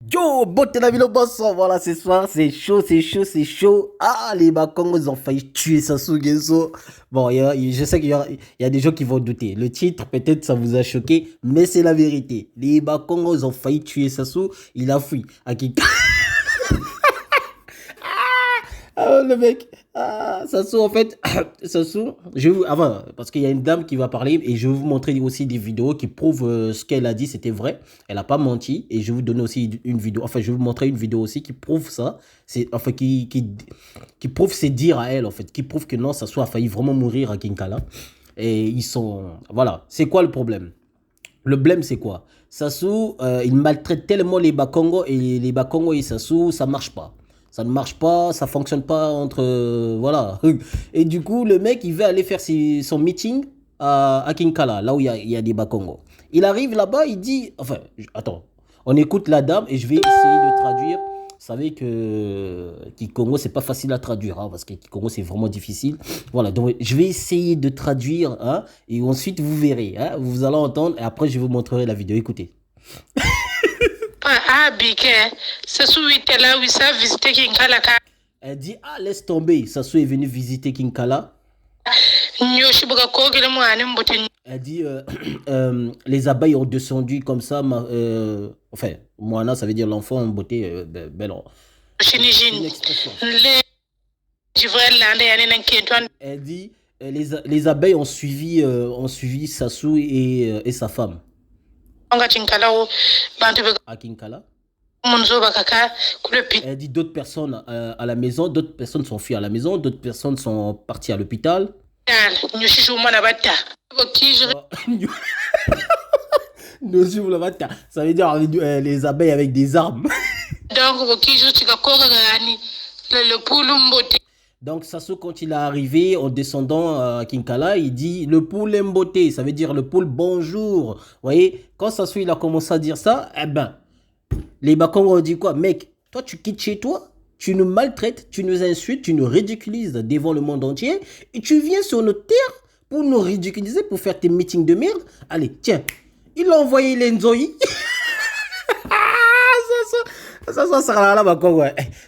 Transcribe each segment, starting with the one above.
Yo, beauté la ville au boss, voilà, ce soir, c'est chaud, c'est chaud, c'est chaud. Ah, les Bakongos ont failli tuer Sassou Nguesso. Bon, je sais qu'il y a des gens qui vont douter. Le titre, peut-être, ça vous a choqué, mais c'est la vérité. Les Bakongos ont failli tuer Sassou, il a fui. Ah, le mec, Sassou, en fait, Sassou, avant, parce qu'il y a une dame qui va parler et je vais vous montrer aussi des vidéos qui prouvent ce qu'elle a dit, c'était vrai. Elle n'a pas menti et je vais vous donner aussi une vidéo, enfin, je vais vous montrer une vidéo aussi qui prouve ça, enfin, qui prouve ses dires à elle, en fait, qui prouve que non, Sassou a failli vraiment mourir à Kinkala. Et ils sont, voilà, c'est quoi le problème? Le blême, c'est quoi? Sassou, il maltraite tellement les Bakongo et les Bakongo et Sassou, ça marche pas. Ça ne marche pas, ça fonctionne pas entre. Voilà. Et du coup, le mec, il veut aller faire son meeting à Kinkala, là où il y a des Bakongo. Il arrive là-bas, il dit. Enfin, attends. On écoute la dame et je vais essayer de traduire. Vous savez que Kikongo, c'est pas facile à traduire, hein, parce que Kikongo, c'est vraiment difficile. Voilà, donc je vais essayer de traduire, hein, et ensuite vous verrez, hein, vous allez entendre, et après je vous montrerai la vidéo. Écoutez. Elle dit, ah, laisse tomber, Sassou est venu visiter Kinkala. Elle dit, les abeilles ont descendu comme ça, enfin, Moana, ça veut dire l'enfant en beauté, belle. C'est une expression. Elle dit, les abeilles ont suivi Sassou et sa femme. À Kinkala. Elle dit d'autres personnes à la maison, d'autres personnes sont fuies à la maison, d'autres personnes sont parties à l'hôpital. Ça veut dire les abeilles avec des armes. Donc Sassou, quand il est arrivé en descendant à Kinkala, il dit le poule Mboté, ça veut dire le poule bonjour. Vous voyez, quand Sassou il a commencé à dire ça, eh ben, les Bakongo ont dit quoi? Mec, toi tu quittes chez toi, tu nous maltraites, tu nous insultes, tu nous ridiculises devant le monde entier et tu viens sur notre terre pour nous ridiculiser, pour faire tes meetings de merde. Allez, tiens, il a envoyé l'Enzoï. Ça sera là, Bakongo.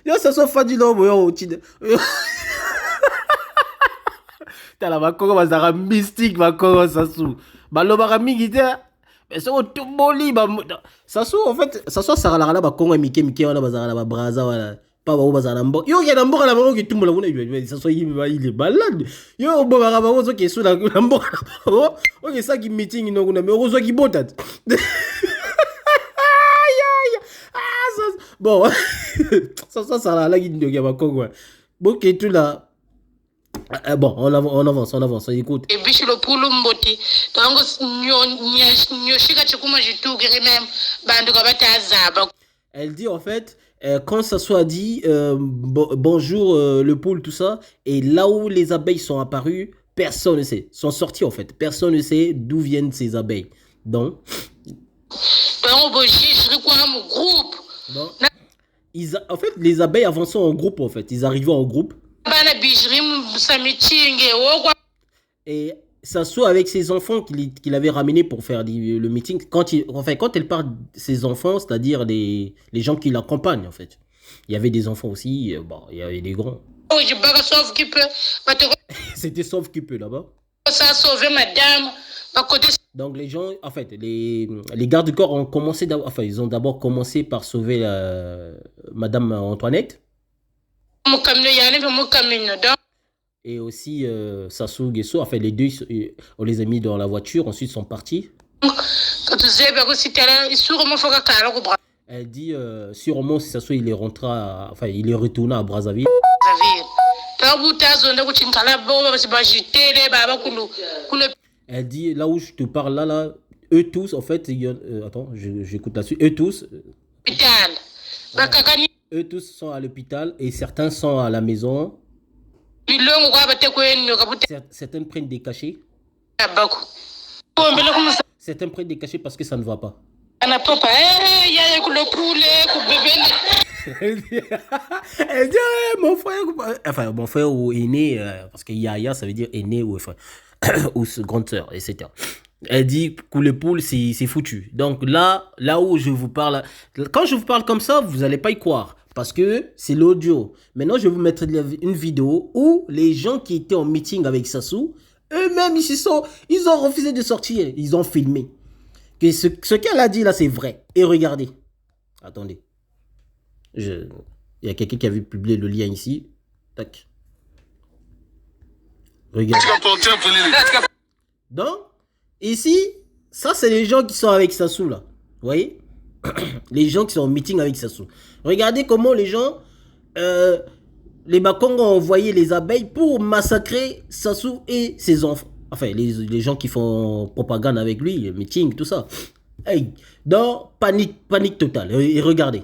Yo, ça soit fait du nom, yo, t'as la Bakongo, bazara mystique, Bakongo, Sassou. Balobara migite. Mais c'est au Tumboli, Sassou, en fait, Sassou, ça sera là, Bakongo, Mike, wala bazara, la Braza, wala. Pas au bazara, Mbo. Yo, il y a Nambo, la Mbo qui tombe là, Sassou, il est malade. Yo, Bobara, Barozo qui est sous la Mbo. Ok, ça qui meeting, non, mais Rozo qui botat. Bon, ça sera là, il y a Bakongo. Bon, ok, tout là. Bon, on avance, on écoute. Elle dit en fait, quand ça soit dit, bonjour le poule, tout ça, et là où les abeilles sont apparues, personne ne sait, sont sorties en fait, personne ne sait d'où viennent ces abeilles. Donc, bon, en fait, les abeilles avançaient en groupe en fait, ils arrivaient en groupe. Et Sassou avec ses enfants qu'il avait ramenés pour faire le meeting, quand elle parle de ses enfants, c'est-à-dire les gens qui l'accompagnent en fait. Il y avait des enfants aussi, bon, il y avait des grands. C'était sauf qui peut là-bas. Donc les gens, en fait, les gardes du corps ont commencé, enfin ils ont d'abord commencé par sauver Madame Antoinette. Et aussi Sassou Nguesso, enfin les deux, on les a mis dans la voiture, ensuite ils sont partis. Elle dit sûrement si Sassou il est rentré, enfin il est retourné à Brazzaville. Elle dit là où je te parle là, eux tous en fait, attends, j'écoute là-dessus, eux tous. Eux tous sont à l'hôpital et certains sont à la maison. Certains prennent des cachets. Certains prennent des cachets parce que ça ne va pas. Elle dit mon frère, enfin mon frère ou aîné, parce que Yaya ça veut dire aîné ou, enfin, ou grande sœur, etc. Elle dit que les poules, c'est foutu. Donc là où je vous parle, quand je vous parle comme ça, vous n'allez pas y croire. Parce que c'est l'audio. Maintenant, je vais vous mettre une vidéo où les gens qui étaient en meeting avec Sassou, eux-mêmes, ils ont refusé de sortir. Ils ont filmé. Que ce qu'elle a dit là, c'est vrai. Et regardez. Attendez. Il y a quelqu'un qui a vu publier le lien ici. Tac. Regardez. Donc, ici, ça, c'est les gens qui sont avec Sassou, là. Vous voyez? Les gens qui sont en meeting avec Sassou. Regardez comment les gens, les Bakongo ont envoyé les abeilles pour massacrer Sassou et ses enfants. Enfin, les gens qui font propagande avec lui, meeting, tout ça. Hey, donc, panique totale. Et regardez.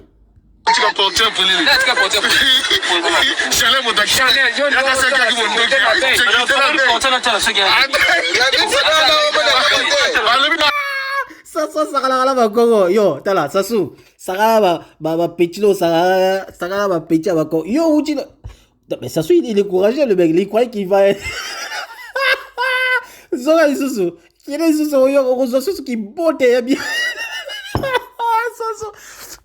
Ça sakala bakongo yo tala Sassou sakala ba petilo sakala ba petit bakongo yo uti mais Sassou il est courageux le mec il croyait qu'il va Zora Sassou il est Sassou yo Sassou qui botte bien Sassou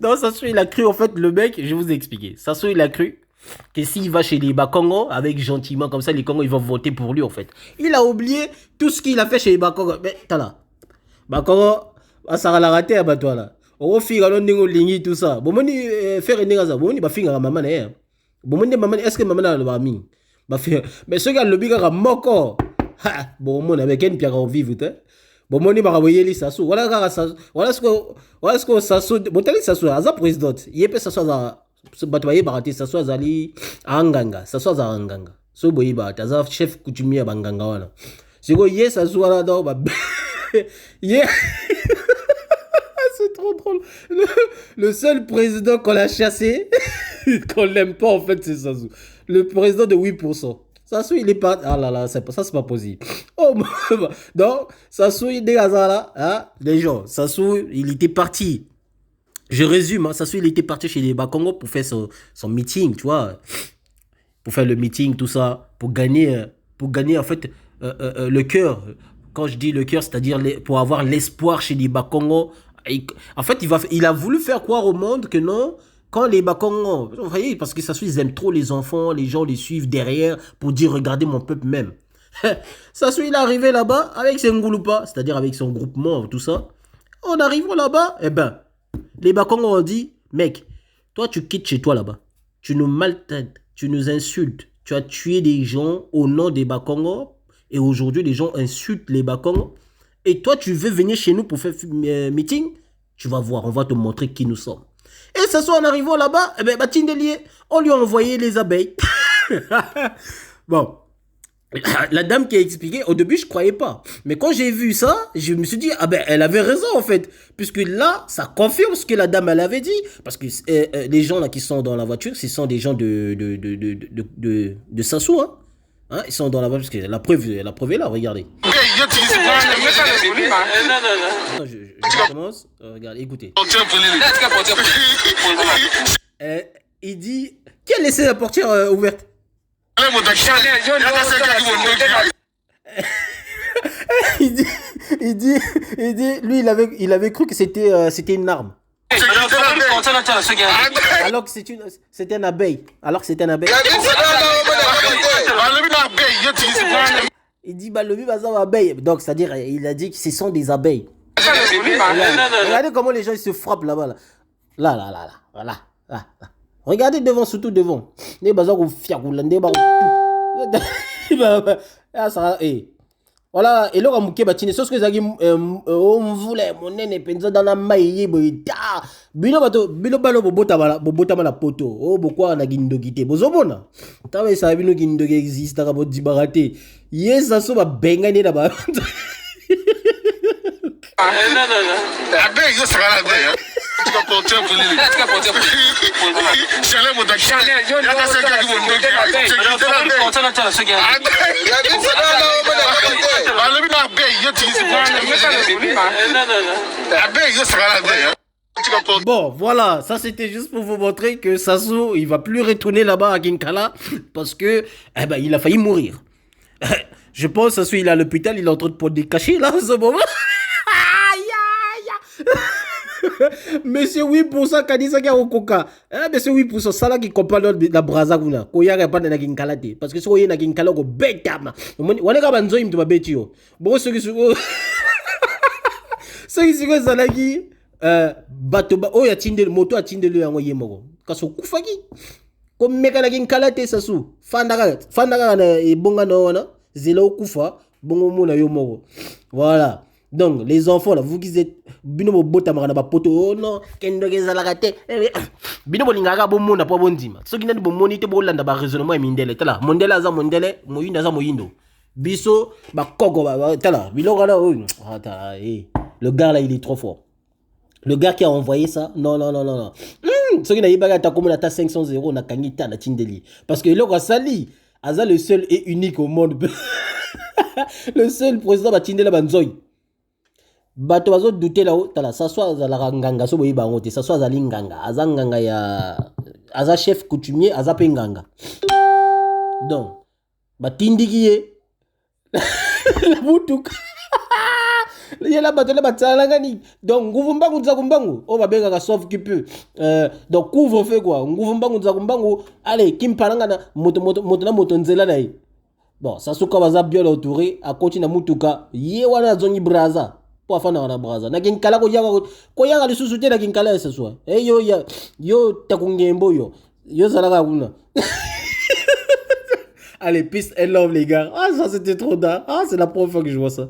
non Sassou il a cru en fait le mec je vais vous expliquer Sassou il a cru que s'il va chez les Bakongo avec gentiment comme ça les Congos ils vont voter pour lui en fait il a oublié tout ce qu'il a fait chez les Bakongo mais tala Bakongo ça la raté à toi là. Au fil alors ningo lingi tout ça. Bon moni faire une gaza. Bon moni ba finga maman né. Bon moni maman est-ce que maman a le bami. Ba faire mais ce gars le biga moko. Ha bon moni avec une pierre en vivre te. Bon moni ba voyer li Sassou. Voilà ce que Sassou bon tali Sassou aza président. Il peut Sassou za se batwaye ba raté Sassou azali anganga. Sassou za anganga. So boyi ba taza chef coutumier ba nganga wana. Siko yes Sassou ala do ba yeah. C'est trop drôle. Le seul président qu'on a chassé, qu'on l'aime pas en fait, c'est Sassou. Le président de 8%. Sassou, il est pas... Ah là là, ça c'est pas possible. Oh, donc, Sassou, il est là, hein, les gens. Sassou, il était parti. Je résume, hein, Sassou, il était parti chez les Bakongo pour faire son meeting, tu vois. Pour faire le meeting, tout ça. Pour gagner en fait, le cœur. Quand je dis le cœur, c'est-à-dire pour avoir l'espoir chez les Bakongo. En fait, il a voulu faire croire au monde que non, quand les Bakongo, vous voyez, parce que Sassou, ils aiment trop les enfants, les gens les suivent derrière pour dire, regardez mon peuple même. Sassou, il est arrivé là-bas avec ses Ngouloupa, c'est-à-dire avec son groupement, tout ça. En arrivant là-bas, eh ben, les Bakongo ont dit, mec, toi, tu quittes chez toi là-bas. Tu nous maltraites, tu nous insultes, tu as tué des gens au nom des Bakongo. Et aujourd'hui, les gens insultent les Bakongo. Et toi, tu veux venir chez nous pour faire meeting? Tu vas voir, on va te montrer qui nous sommes. Et ce soir, en arrivant là-bas, eh ben, on lui a envoyé les abeilles. Bon, la dame qui a expliqué, au début, je ne croyais pas. Mais quand j'ai vu ça, je me suis dit, ah ben, elle avait raison, en fait. Puisque là, ça confirme ce que la dame, elle avait dit. Parce que les gens là qui sont dans la voiture, ce sont des gens de Sassou, hein. Hein, ils sont dans la voiture, parce que la preuve est là, regardez. Attends, je commence. Regarde, écoutez. Il dit, qui a laissé la portière ouverte? il dit, lui, il avait cru que c'était une arme. Alors que c'était une abeille. Il dit bah le abeille. Donc c'est-à-dire il a dit que ce sont des abeilles. Regardez comment les gens ils se frappent là-bas là. Voilà. Regardez devant, surtout devant. Voilà, et là, on batine, sauf que ça on voulait mon nene penza dans la maille, boita. Bilo balo bobota la poto. Oh, pourquoi on a guindogité? Bozobona. T'avais ça, bino guindogi existe, à rabot dibarate. Yes, ça soit bengane là-bas. Non. La baie, ça sera la baie. Tu vas porter un peu les. Tu vas porter un peu les. Chanel, mon taxi. Chanel, je ne sais pas qui vont me dire. Je ne sais pas qui vont me dire. Bon, voilà, ça c'était juste pour vous montrer que Sassou, il va plus retourner là-bas à Ginkala parce que, eh ben, il a failli mourir. Je pense, Sassou, il est à l'hôpital, il est en train de prendre des cachets là en ce moment. Monsieur 8% kanisa kia okoka. Monsieur 8% sala qui compare la braza kuna. Koya ka panda na kinkalate parce que so yena kinkala ko betama. Wane ka banzo imtu babeti yo. Bon ce qui ce qui zalaki bato ba oya tindel moto a tindel yango yemoko. Kaso kufaki. Ko meka na kinkalate sasu. Fandaka na bonga no wana. Zelo kufa bongo mona yo moko. Voilà. Donc, les enfants, là, vous qui êtes. Bino bota marana ba poto. Oh non, kendo gezala kate. Bino bolingaga bo mona po bondima. So kina bo monite bo landa ba raisonnement mindele. Tala, mondele aza mondele, moyinda aza moyindo. Biso ba kogo ba tala. Biloko là, ah tala, le gars là, il est trop fort. Le gars qui a envoyé ça, non. So kina yibaga ta comme ta 500 € na kangita na tindeli. Parce que le sali, aza le seul et unique au monde. Le seul président ba tindela banzoi. Bato bazo douter là tala ça soit za la nganga so boyi bango te ça soit za linganga aza nganga ya aza chef coutumier aza pe nganga donc batindiki ye la butuka yela bato le batala ngani donc nguvu mbangu nza kumbangu o babenga ka sauve qui peut donc couvre fait quoi nguvu mbangu nza kumbangu allez kimpalanga na moto nzela na ye bon ça suka baza bien autouré a continue na mutuka ye wana zongi braza afana wana braza na kinkala ko yanga lisusu te na kinkala ese so yo takungembo yo zalaka kuna. Allez, peace and love les gars. Ah ça c'était trop dingue. Ah c'est la première fois que je vois ça.